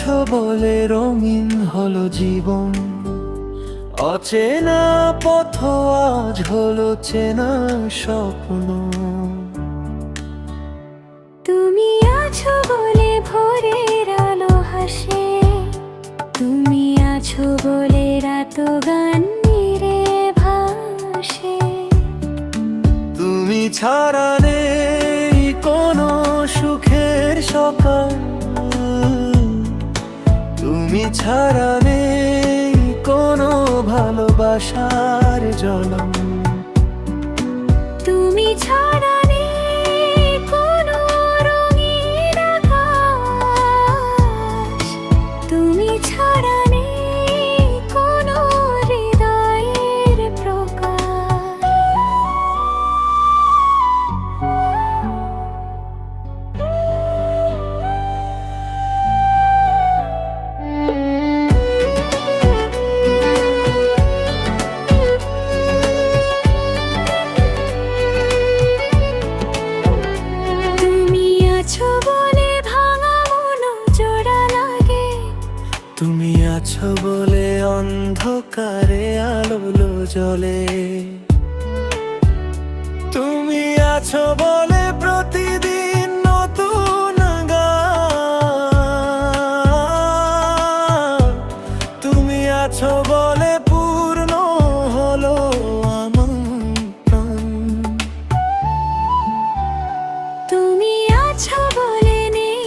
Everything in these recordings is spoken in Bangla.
আছো বলে রঙিন হলো জীবন, অচেনা পথ আজ হলো চেনা স্বপ্ন। তুমি আছো বলে ভোরের আলো হাসে, তুমি আছো বলে রাত গান নিরে ভাসে। তুমি ছাড়া নেই কোনো সুখের সকাল, তুমি ছাড়া নেই কোনো ভালোবাসার জনম। তুমি ছাড়া নেই কোনো রঙিন আকাশ, তুমি ছাড়া নেই কোনো হৃদয়ের প্রকাশ। তুমি আছো বলে অন্ধকারে আলো জ্বলে, তুমি আছো বলে প্রতিদিন নতুন গান, তুমি আছো বলে পূর্ণ হলো আমার প্রাণ। তুমি আছো বলে নেই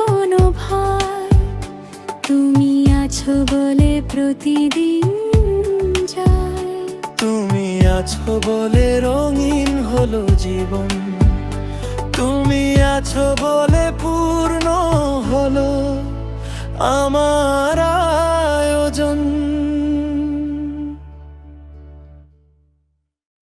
কোনো ভয়, তুমি আছো বলে প্রতিদিন যায়। তুমি আছো বলে রঙিন হলো জীবন, তুমি আছো বলে পূর্ণ হলো আমার